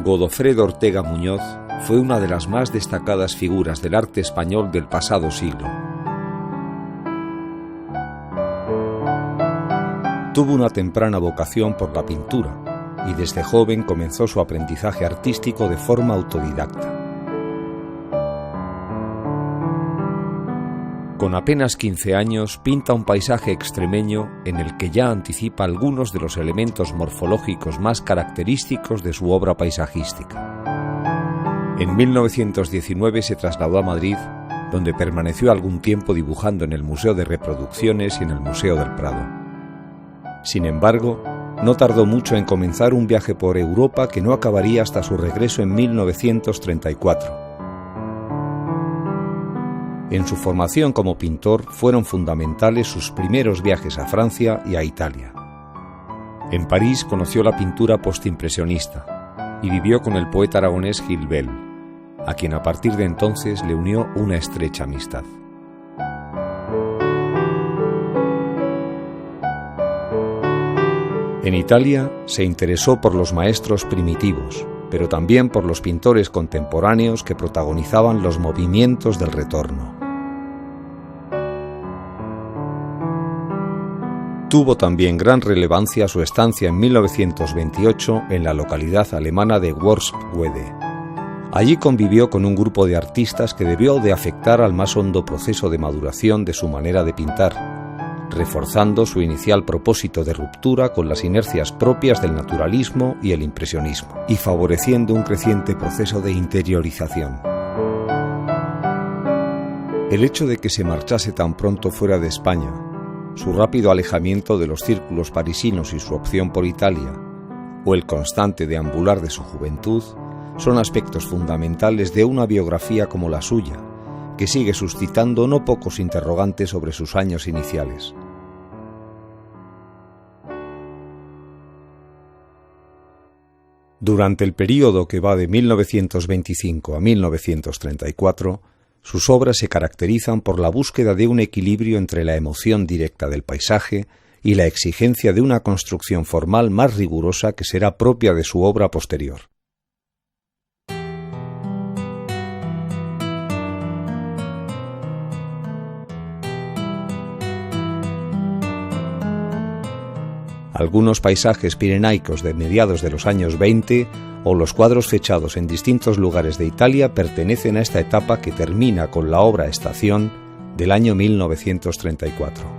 Godofredo Ortega Muñoz fue una de las más destacadas figuras del arte español del pasado siglo. Tuvo una temprana vocación por la pintura y desde joven comenzó su aprendizaje artístico de forma autodidacta. Con apenas 15 años pinta un paisaje extremeño en el que ya anticipa algunos de los elementos morfológicos más característicos de su obra paisajística. En 1919 se trasladó a Madrid, donde permaneció algún tiempo dibujando en el Museo de Reproducciones y en el Museo del Prado. Sin embargo, no tardó mucho en comenzar un viaje por Europa que no acabaría hasta su regreso en 1934. En su formación como pintor fueron fundamentales sus primeros viajes a Francia y a Italia. En París conoció la pintura postimpresionista y vivió con el poeta aragonés Gil Bel, a quien a partir de entonces le unió una estrecha amistad. En Italia se interesó por los maestros primitivos, pero también por los pintores contemporáneos que protagonizaban los movimientos del retorno. Tuvo también gran relevancia su estancia en 1928 en la localidad alemana de Worpswede. Allí convivió con un grupo de artistas que debió de afectar al más hondo proceso de maduración de su manera de pintar, reforzando su inicial propósito de ruptura con las inercias propias del naturalismo y el impresionismo, y favoreciendo un creciente proceso de interiorización. El hecho de que se marchase tan pronto fuera de España, su rápido alejamiento de los círculos parisinos y su opción por Italia, o el constante deambular de su juventud, son aspectos fundamentales de una biografía como la suya, que sigue suscitando no pocos interrogantes sobre sus años iniciales. Durante el período que va de 1925 a 1934, sus obras se caracterizan por la búsqueda de un equilibrio entre la emoción directa del paisaje y la exigencia de una construcción formal más rigurosa que será propia de su obra posterior. Algunos paisajes pirenaicos de mediados de los años 20 o los cuadros fechados en distintos lugares de Italia pertenecen a esta etapa que termina con la obra Estación del año 1934.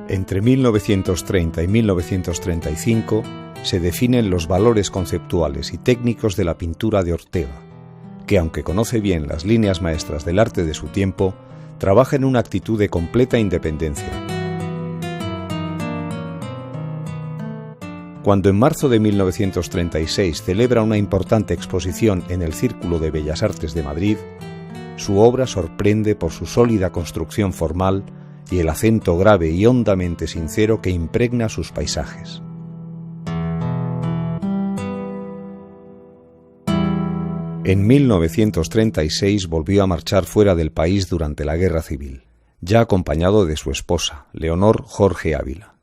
Entre 1930 y 1935 se definen los valores conceptuales y técnicos de la pintura de Ortega, que aunque conoce bien las líneas maestras del arte de su tiempo, trabaja en una actitud de completa independencia. Cuando en marzo de 1936 celebra una importante exposición en el Círculo de Bellas Artes de Madrid, su obra sorprende por su sólida construcción formal y el acento grave y hondamente sincero que impregna sus paisajes. En 1936 volvió a marchar fuera del país durante la Guerra Civil, ya acompañado de su esposa, Leonor Jorge Ávila.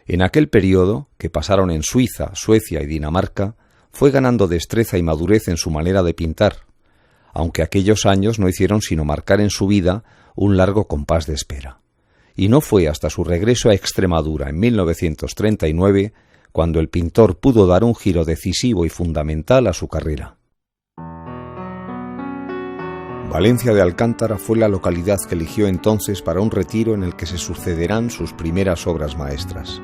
En aquel periodo, que pasaron en Suiza, Suecia y Dinamarca, fue ganando destreza y madurez en su manera de pintar, aunque aquellos años no hicieron sino marcar en su vida un largo compás de espera. Y no fue hasta su regreso a Extremadura en 1939 cuando el pintor pudo dar un giro decisivo y fundamental a su carrera. Valencia de Alcántara fue la localidad que eligió entonces para un retiro en el que se sucederán sus primeras obras maestras.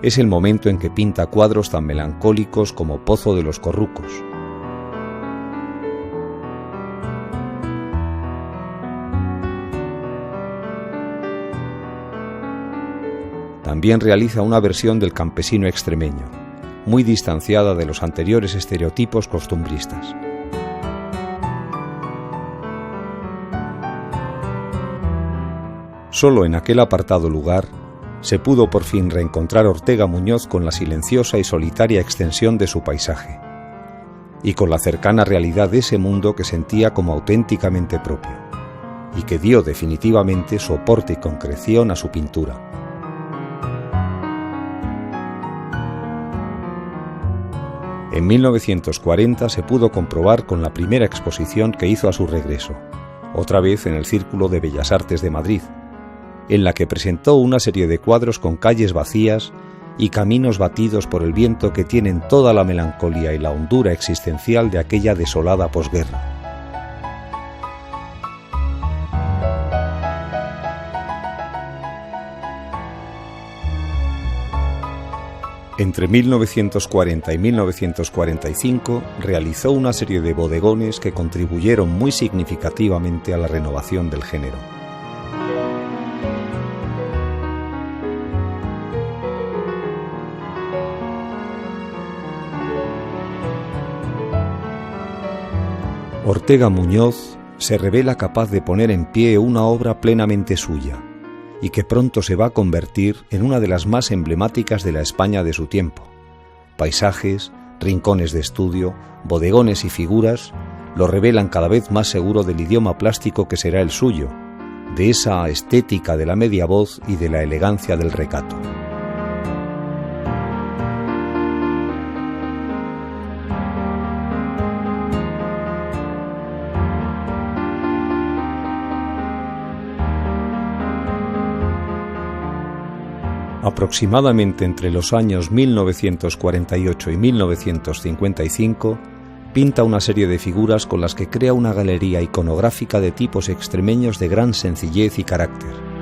Es el momento en que pinta cuadros tan melancólicos como Pozo de los Corrucos. También realiza una versión del campesino extremeño, muy distanciada de los anteriores estereotipos costumbristas. Solo en aquel apartado lugar se pudo por fin reencontrar Ortega Muñoz con la silenciosa y solitaria extensión de su paisaje, y con la cercana realidad de ese mundo que sentía como auténticamente propio, y que dio definitivamente soporte y concreción a su pintura. En 1940 se pudo comprobar con la primera exposición que hizo a su regreso, otra vez en el Círculo de Bellas Artes de Madrid, en la que presentó una serie de cuadros con calles vacías y caminos batidos por el viento que tienen toda la melancolía y la hondura existencial de aquella desolada posguerra. Entre 1940 y 1945 realizó una serie de bodegones que contribuyeron muy significativamente a la renovación del género. Ortega Muñoz se revela capaz de poner en pie una obra plenamente suya, y que pronto se va a convertir en una de las más emblemáticas de la España de su tiempo. Paisajes, rincones de estudio, bodegones y figuras lo revelan cada vez más seguro del idioma plástico que será el suyo, de esa estética de la media voz y de la elegancia del recato. Aproximadamente entre los años 1948 y 1955, pinta una serie de figuras con las que crea una galería iconográfica de tipos extremeños de gran sencillez y carácter.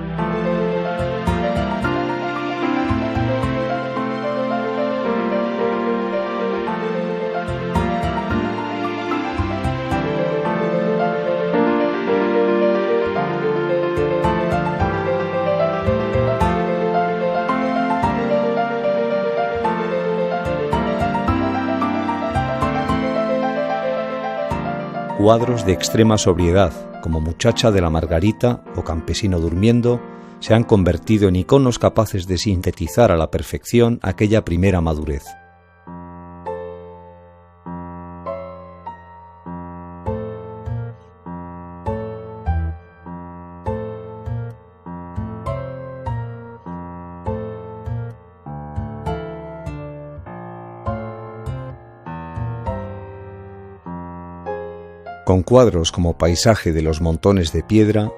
Cuadros de extrema sobriedad, como Muchacha de la Margarita o Campesino durmiendo, se han convertido en iconos capaces de sintetizar a la perfección aquella primera madurez. Con cuadros como Paisaje de los montones de piedra,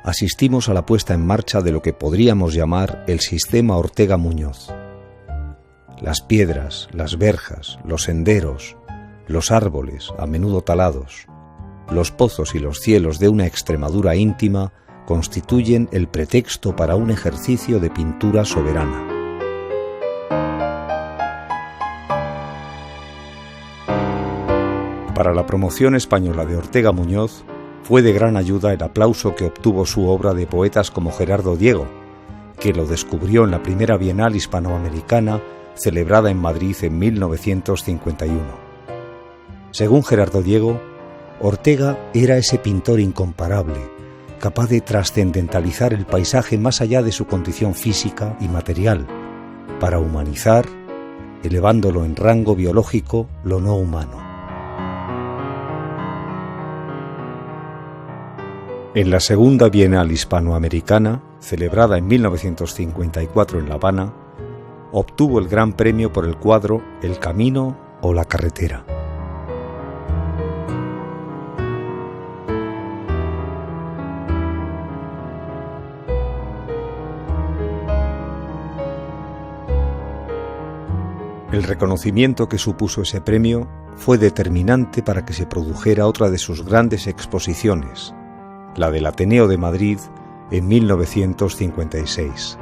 asistimos a la puesta en marcha de lo que podríamos llamar el sistema Ortega Muñoz. Las piedras, las verjas, los senderos, los árboles, a menudo talados, los pozos y los cielos de una Extremadura íntima constituyen el pretexto para un ejercicio de pintura soberana. Para la promoción española de Ortega Muñoz fue de gran ayuda el aplauso que obtuvo su obra de poetas como Gerardo Diego, que lo descubrió en la primera Bienal Hispanoamericana celebrada en Madrid en 1951. Según Gerardo Diego, Ortega era ese pintor incomparable, capaz de trascendentalizar el paisaje más allá de su condición física y material, para humanizar, elevándolo en rango biológico, lo no humano. En la segunda Bienal Hispanoamericana, celebrada en 1954 en La Habana, obtuvo el gran premio por el cuadro El camino o la carretera. El reconocimiento que supuso ese premio fue determinante para que se produjera otra de sus grandes exposiciones, la del Ateneo de Madrid en 1956.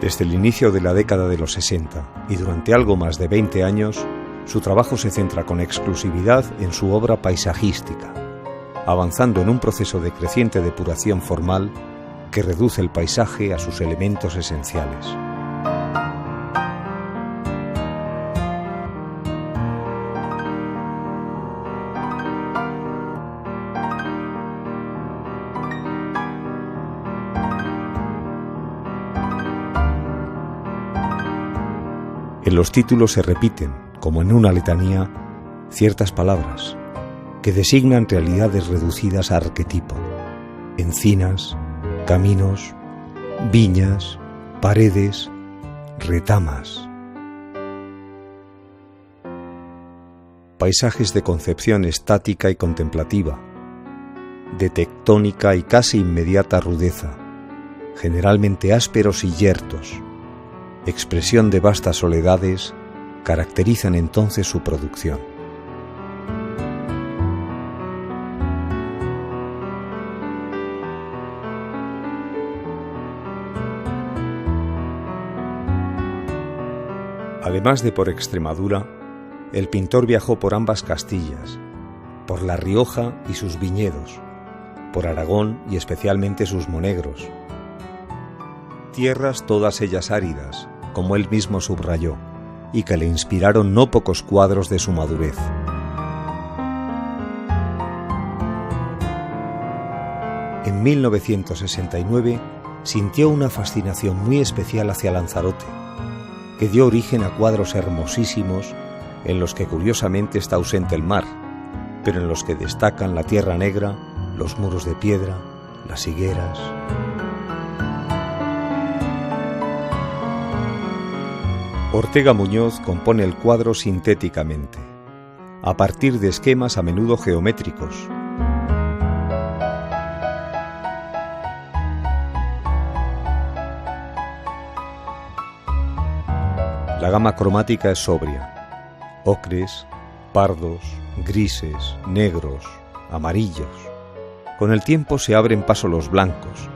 Desde el inicio de la década de los 60 y durante algo más de 20 años, su trabajo se centra con exclusividad en su obra paisajística, avanzando en un proceso de creciente depuración formal que reduce el paisaje a sus elementos esenciales. En los títulos se repiten, como en una letanía, ciertas palabras que designan realidades reducidas a arquetipo: encinas, caminos, viñas, paredes, retamas. Paisajes de concepción estática y contemplativa, de tectónica y casi inmediata rudeza, generalmente ásperos y yertos, expresión de vastas soledades, caracterizan entonces su producción. Además de por Extremadura, el pintor viajó por ambas Castillas, por La Rioja y sus viñedos, por Aragón y especialmente sus monegros. Tierras todas ellas áridas, como él mismo subrayó, y que le inspiraron no pocos cuadros de su madurez. En 1969 sintió una fascinación muy especial hacia Lanzarote, que dio origen a cuadros hermosísimos en los que curiosamente está ausente el mar, pero en los que destacan la tierra negra, los muros de piedra, las higueras. Ortega Muñoz compone el cuadro sintéticamente, a partir de esquemas a menudo geométricos. La gama cromática es sobria: ocres, pardos, grises, negros, amarillos. Con el tiempo se abren paso los blancos,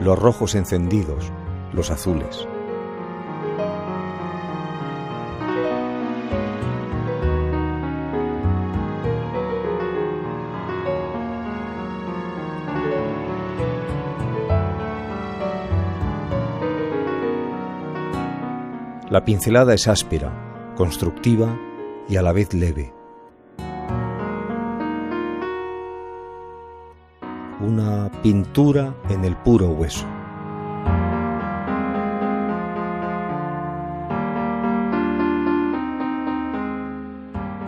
los rojos encendidos, los azules. La pincelada es áspera, constructiva y a la vez leve. Una pintura en el puro hueso.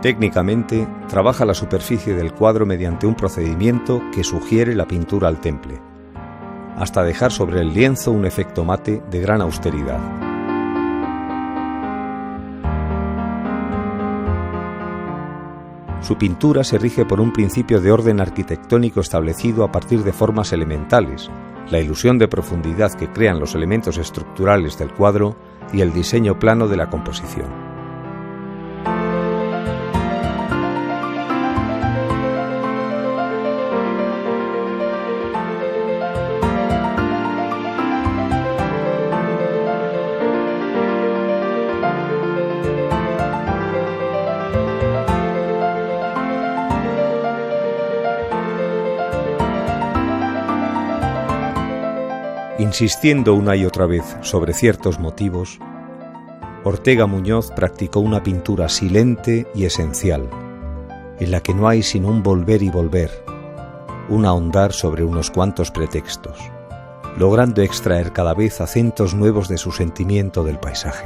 Técnicamente, trabaja la superficie del cuadro mediante un procedimiento que sugiere la pintura al temple, hasta dejar sobre el lienzo un efecto mate de gran austeridad. Su pintura se rige por un principio de orden arquitectónico establecido a partir de formas elementales, la ilusión de profundidad que crean los elementos estructurales del cuadro y el diseño plano de la composición. Insistiendo una y otra vez sobre ciertos motivos, Ortega Muñoz practicó una pintura silente y esencial, en la que no hay sino un volver y volver, un ahondar sobre unos cuantos pretextos, logrando extraer cada vez acentos nuevos de su sentimiento del paisaje.